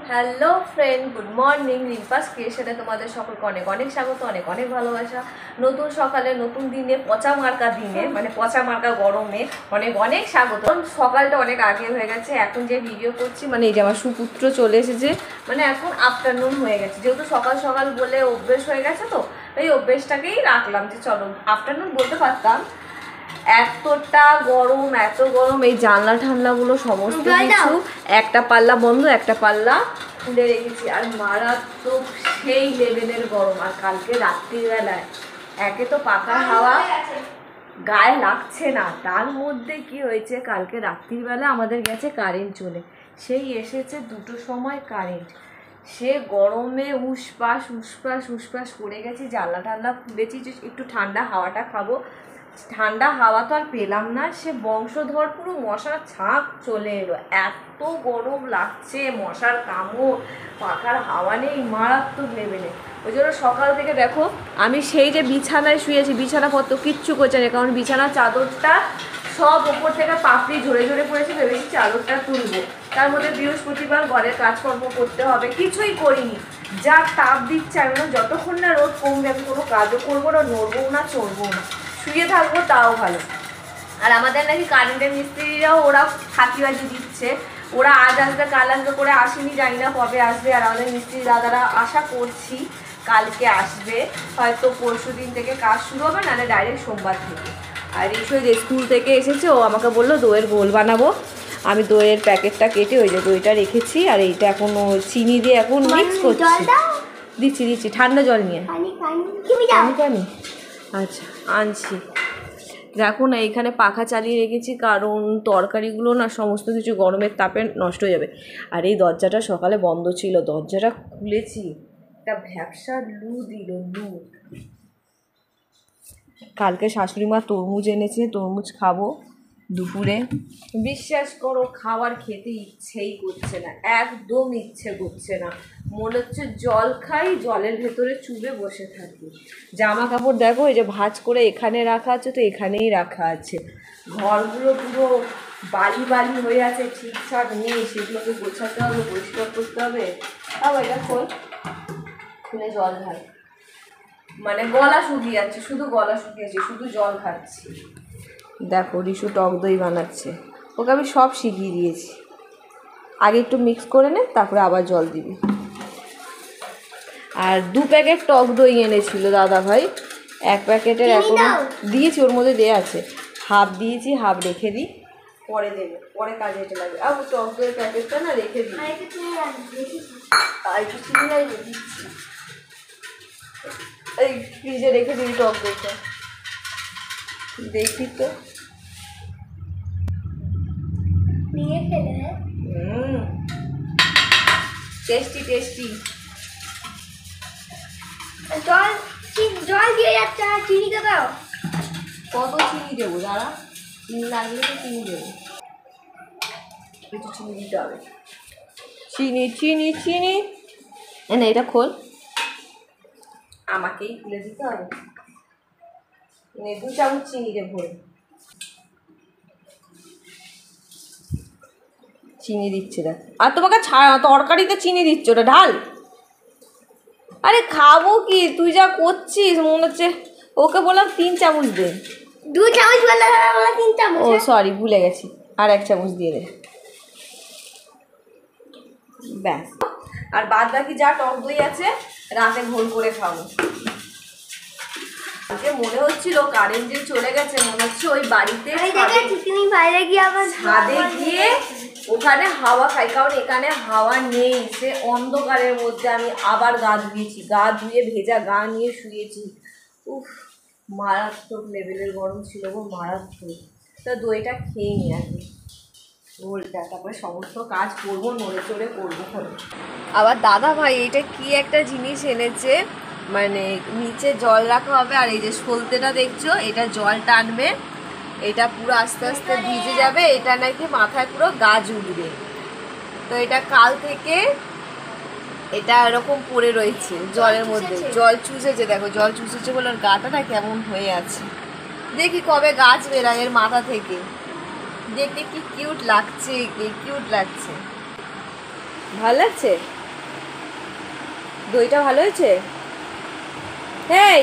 Hello friend, good morning. Rimpas ক্রিয়েশনে তোমাদের সকলকে অনেক অনেক স্বাগত, অনেক অনেক ভালোবাসা। নতুন সকালে, নতুন দিনে, পচা মার্কা দিনে, মানে পচা মার্কা গরমে অনেক অনেক স্বাগত। সকালটা অনেক আগে হয়ে গেছে। এখন যে ভিডিও করছি, মানে এই যে আমার সুপুত্র চলে এসেছে, মানে এখন আফটারনুন হয়ে গেছে। যেহেতু সকাল সকাল বলে অভ্যেস হয়ে গেছে, তো এই অভ্যেসটাকেই রাখলাম যে চলো আফটারনুন বলতে পারতাম। এতটা গরম, এত গরম, এই জানলা ঠান্ডাগুলো সমস্ত কিছু একটা পাল্লা বন্ধ, একটা পাল্লা খুলে রেখেছি। আর মারাত্মক সেই লেভেলের গরম। আর কালকে রাত্রিবেলায় একে তো পাখার হাওয়া গায়ে লাগছে না, তার মধ্যে কি হয়েছে, কালকে রাত্রিবেলা আমাদের গেছে কারেন্ট চলে। সেই এসেছে 2টোর সময় কারেন্ট। সে গরমে উসপাস উসপাস উসপাস করে গেছি। জানলা ঠান্ডা খুলেছি যে একটু ঠান্ডা হাওয়াটা খাবো। ঠান্ডা হাওয়া তো আর পেলাম না। সে বংশধর পুরো মশার ছাপ চলে এলো। এত গরম লাগছে, মশার কামড়, পাখার হাওয়া নেই, মারাত্মক লেভেলে। ওই জন্য সকাল থেকে দেখো আমি সেই যে বিছানায় শুয়েছি, বিছানাপত্র কিচ্ছু করছে না, কারণ বিছানার চাদরটা সব ওপর থেকে পাপড়ি ঝরে ঝরে পড়েছে। ভেবেছি চাদরটা তুলবো, তার মধ্যে বৃহস্পতিবার ঘরের কাজকর্ম করতে হবে, কিছুই করিনি। যা তাপ দিচ্ছে, আমি যতক্ষণ না রোদ কমবে আমি কোনো কাজও করবো না, নড়বো না, চড়বো না, শুয়ে থাকবো, তাও ভালো। আর আমাদের নাকি কারেন্টের মিস্ত্রিরাও ওরা ফাঁকিবাজি দিচ্ছে, ওরা আজ আসবে কাল আসবে করে আসেনি, জানি না কবে আসবে। আর আমাদের মিস্ত্রি দাদারা আশা করছি কালকে আসবে, হয়তো পরশুদিন থেকে কাজ শুরু হবে, নাহলে ডাইরেক্ট সোমবার থেকে। আর এই যে স্কুল থেকে এসেছে, ও আমাকে বললো দইয়ের গোল বানাবো। আমি দইয়ের প্যাকেটটা কেটে ওই যে দইটা রেখেছি, আর এইটা এখন ও চিনি দিয়ে এখন মিক্স করছি। দিচ্ছি ঠান্ডা জল নিয়ে। পানি আচ্ছা আনছি। দেখো না, এখানে পাখা চালিয়ে রেখেছি, কারণ তরকারিগুলো না সমস্ত কিছু গরমের তাপে নষ্ট হয়ে যাবে। আর এই দরজাটা সকালে বন্ধ ছিল, দরজাটা খুলেছি, একটা ভ্যাপসা লু দিল, লু। কালকে শাশুড়ি মা তরমুজ এনেছে, তরমুজ খাবো দুপুরে। বিশ্বাস করো, খাবার খেতে ইচ্ছেই করছে না, একদম ইচ্ছে করছে না। মনে হচ্ছে জল খাই, জলের ভেতরে চুবে বসে থাকি। জামা কাপড় দেখো এই যে ভাঁজ করে এখানে রাখা আছে, তো এখানেই রাখা আছে। ঘরগুলো পুরো বালি বালি হয়ে আছে, ঠিকঠাক নেই, সেগুলোকে গোছাতে হবে, পরিষ্কার করতে হবে। তাও এটা খুলে জল ঢাল, মানে গলা শুকিয়ে যাচ্ছে, শুধু গলা শুকিয়েছে, শুধু জল খাচ্ছি। দেখো রিশু টক দই বানাচ্ছে, ওকে আমি সব শিখিয়ে দিয়েছি। আগে একটু মিক্স করে নে, তারপরে আবার জল দিবি। আর 2 প্যাকেট টক দই এনেছিল দাদা ভাই, 1 প্যাকেটের এখনো দিয়েছি, ওর মধ্যে দেওয়া আছে। হাফ দিয়েছি, হাফ রেখে দিই, পরে দেবে, পরে কাজে এটা লাগবে। আর টক দইয়ের প্যাকেটটা না রেখে দিই, আর একটু চিনি দিচ্ছি। এই ফ্রিজে রেখে দিই টক দইটা, দেখি তো। Tasty tasty. জল দিয়ে যাচ্ছে, চিনিটা দাও। কত চিনি দেবো দাঁড়া, চিনি লাগলে তো চিনি দেবো, একটু চিনি দিতে হবে। চিনি চিনি চিনি না, এটা খোল, আমাকেই খুলে দিতে হবে। 2 চামচ চিনি দে ভরে। চিনি দিচ্ছে দেখ, আর তোমাকে তরকারিতে চিনি দিচ্ছ, ওটা ঢাল। আরে খাবো কি, তুই যা করছিস মনে হচ্ছে। ওকে বললাম 3 চামচ দে। 2 চামচ বললে 3 চামচ। ও সরি, ভুলে গেছি, আর 1 চামচ দিয়ে দে, ব্যাস। আর বাদ বাকি যা টক দই আছে রাতে ঘোল করে খাবো। যে মনে হচ্ছিল কারেন্ট যে চলে গেছে, মনে হচ্ছে ওই বাড়িতে ছাদে গিয়ে ওখানে হাওয়া খাই, কারণ এখানে হাওয়া নেই। সে অন্ধকারের মধ্যে আমি আবার গা ধুয়েছি, গা ধুয়ে ভেজা গা নিয়ে শুয়েছি। উফ, মারাত্মক লেভেলের গরম ছিল গো, মারাত্মক। তা দইটা খেয়ে নি আগে গোলটা, তারপরে সমস্ত কাজ করবো, নড়ে চড়ে করবো। আবার দাদা ভাই এটা কি একটা জিনিস এনেছে, মানে নিচে জল রাখা হবে, আর এই যে সলতেটা দেখছো, এটা জল টানবে, এটা পুরো আস্তে আস্তে ভিজে যাবে, এটা নাকি মাথায় পুরো গাছ উঠবে। তো এটা কাল থেকে এটা এরকম পড়ে রয়েছে জলের মধ্যে, জল চুষেছে, দেখো জল চুষেছে বলে ওর গাটা না কেমন হয়ে আছে। দেখি কবে গাছ বেরায় এর মাথা থেকে। দেখতে কি কিউট লাগছে, কি কিউট লাগছে। ভালো লাগছে? দইটা ভালো হয়েছে? হেই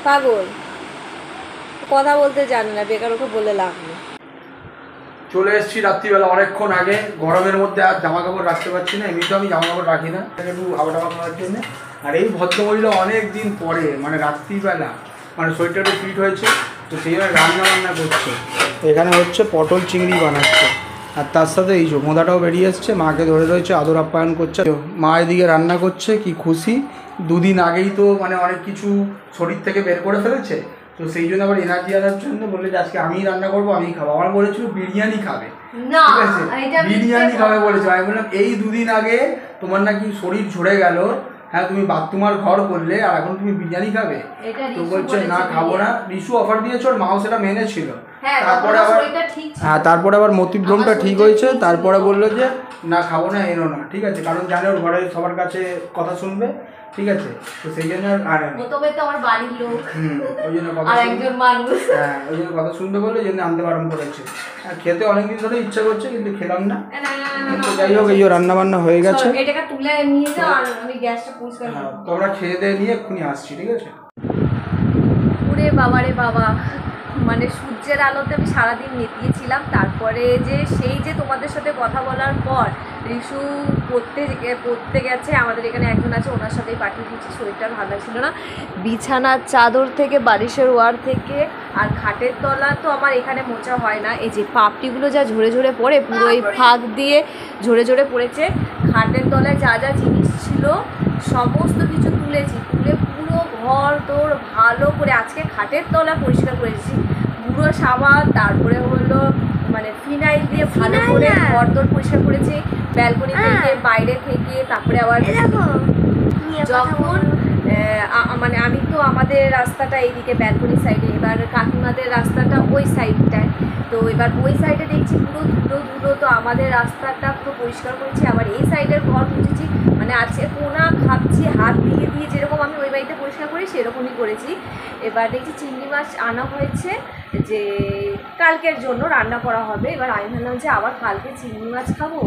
পাগল, কথা বলতে জানে না, বেকার ওকে বলে লাভ নেই। চলে এসেছি রাত্রিবেলা অনেকক্ষণ আগে। গরমের মধ্যে আর জামা কাপড় রাখতে পারছি না, এমনিতেও আমি জামা কাপড় রাখি না, একটু হাওয়া টাওয়া খাওয়ার জন্য। আর এই ভদ্রমহিলা অনেক দিন পরে মানে রাত্রিবেলা মানে শরীরটা একটু ফিট হয়েছে, তো সেই জন্য রান্না বান্না করছে। এখানে হচ্ছে পটল চিংড়ি বানাচ্ছে, আর তার সাথে এই যে মোদাটাও বেরিয়ে এসছে, মাকে ধরে রয়েছে, আদর আপ্যায়ন করছে। মা এদিকে রান্না করছে, কি খুশি। দুদিন আগেই তো মানে অনেক কিছু শরীর থেকে বের করে ফেলেছে, তো সেই জন্য আবার এনার্জি আনার জন্য বললে যে আজকে আমিই রান্না করবো, আমিই খাবো। আমার বলেছিল বিরিয়ানি খাবে, না ঠিক আছে, বিরিয়ানি খাবে বলেছে। আমি বললাম এই দুদিন আগে তোমার নাকি শরীর ঝরে গেল, হ্যাঁ তুমি বাথরুমার ঘর করলে, আর এখন তুমি বিরিয়ানি খাবে? তো বলছে না খাবো না। রিশু অফার দিয়েছে, ওর মাও সেটা মেনেছিল। তারপরে আবার হ্যাঁ, তারপরে আবার মতিভ্রমটা ঠিক হয়েছে, তারপরে বললো যে না খাবো না, এনো না, ঠিক আছে, কারণ জানে ওর ঘরে সবার কাছে কথা শুনবে, ঠিক আছে, তো সেই জন্য আর প্রথমে তো আমার বাড়ির লোক, ওই জন্য কথা আর একজন মানুষ, হ্যাঁ ওই জন্য কথা শুনবে বলে এই জন্য আনতে বারণ করেছে। আর খেতে অনেকদিন ধরে ইচ্ছা করছে, কিন্তু খেলাম না। তো যাই হোক, এই রান্না বান্না হয়ে গেছে, এটাকে তুলে নিয়ে যাও, আর আমি গ্যাসটা পরিষ্কার করব। তোমরা খেয়ে দিয়ে নিয়ে এক্ষুনি আসছি, ঠিক আছে? ওরে বাবা রে বাবা, মানে সূর্যের আলোতে আমি সারাদিন নেতিয়েছিলাম। তারপরে যে সেই যে তোমাদের সাথে কথা বলার পর রিশু পড়তে গেছে, আমাদের এখানে একজন আছে, ওনার সাথেই পাঠিয়ে দিচ্ছি। শরীরটা ভালো ছিল না, বিছানার চাদর থেকে, বালিশের ওয়ার থেকে, আর খাটের তলা তো আমার এখানে মোছা হয় না। এই যে পাপড়িগুলো যা ঝরে ঝরে পড়ে, পুরো এই ফাঁক দিয়ে ঝরে ঝরে পড়েছে। খাটের তলায় যা যা জিনিস ছিল সমস্ত কিছু তুলেছি, তুলে পুরো ঘর তোর ভালো করে আজকে খাটের তলা পরিষ্কার করেছি, পুরো সাবান, তারপরে হলো মানে ফিনাইল দিয়ে ভালো করে ঘর তোর পরিষ্কার করেছি, ব্যালকনি থেকে, বাইরে থেকে। তারপরে আবার যখন মানে আমি তো আমাদের রাস্তাটা এইদিকে ব্যালকনি সাইডে, এবার কাকিমাদের রাস্তাটা ওই সাইডটায়, তো এবার ওই সাইডে দেখছি পুরো ধুলো ধুলো, তো আমাদের রাস্তাটা পুরো পরিষ্কার করেছি। আবার এই সাইডের ঘর মুছেছি, মানে আজকে কোনা খাচ্ছি হাত দিয়ে দিয়ে, যেরকম আমি ওই বাড়িতে পরিষ্কার করি সেরকমই করেছি। এবার দেখছি চিংড়ি মাছ আনা হয়েছে, যে কালকের জন্য রান্না করা হবে। এবার আমি ভাবলাম যে আবার কালকে চিংড়ি মাছ খাবো,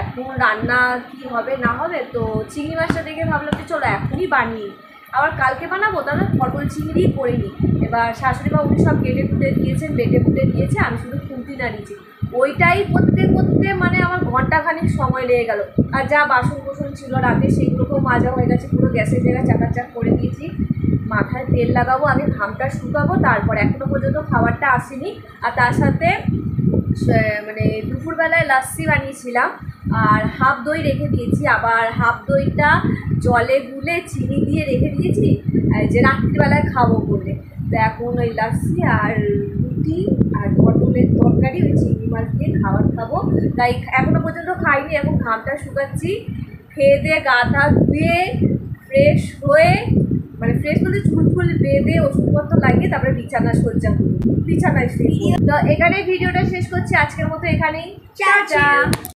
এখন রান্না কি হবে না হবে, তো চিংড়ি মাছটা দেখে ভাবলাম যে চলো এখনই বানিয়ে, আবার কালকে বানাবো, তাহলে পটল চিংড়ি করে নিই। এবার শাশুড়ি মা উনি সব কেটে কুটে দিয়েছেন, বেটে কুটে দিয়েছে, আমি শুধু খুঁটি নাড়িয়েছি। ওইটাই করতে করতে মানে আমার ঘন্টাখানিক সময় লেগে গেল। আর যা বাসন কোসন ছিল রাতে সেগুলোকেও মাজা হয়ে গেছে, পুরো গ্যাসের জায়গায় চাকাচাক করে দিয়েছি। মাথায় তেল লাগাবো, আমি ঘামটা শুকাবো, তারপর এখনো পর্যন্ত খাবারটা আসেনি। আর তার সাথে মানে দুপুরবেলায় লাস্সি বানিয়েছিলাম, আর হাফ দই রেখে দিয়েছি, আবার হাফ দইটা জলে গুলে চিনি দিয়ে রেখে দিয়েছি যে রাত্রিবেলায় খাবো বলে। তো এখন ওই লাস্সি আর রুটি আর পটলের তরকারি, ওই চিংড়ি মাছ দিয়ে খাবার খাবো। তাই এখনো পর্যন্ত খাইনি, এখন ঘামটা শুকাচ্ছি। খেয়ে দিয়ে গা টা ধুয়ে ফ্রেশ হয়ে, মানে ফ্রেশ বলতে চুল ফুল বেঁধে ওষুধপত্র লাগিয়ে তারপরে বিছানায় শুই। তো এখানেই ভিডিওটা শেষ করছি আজকের মতো, এখানেই। টাটা।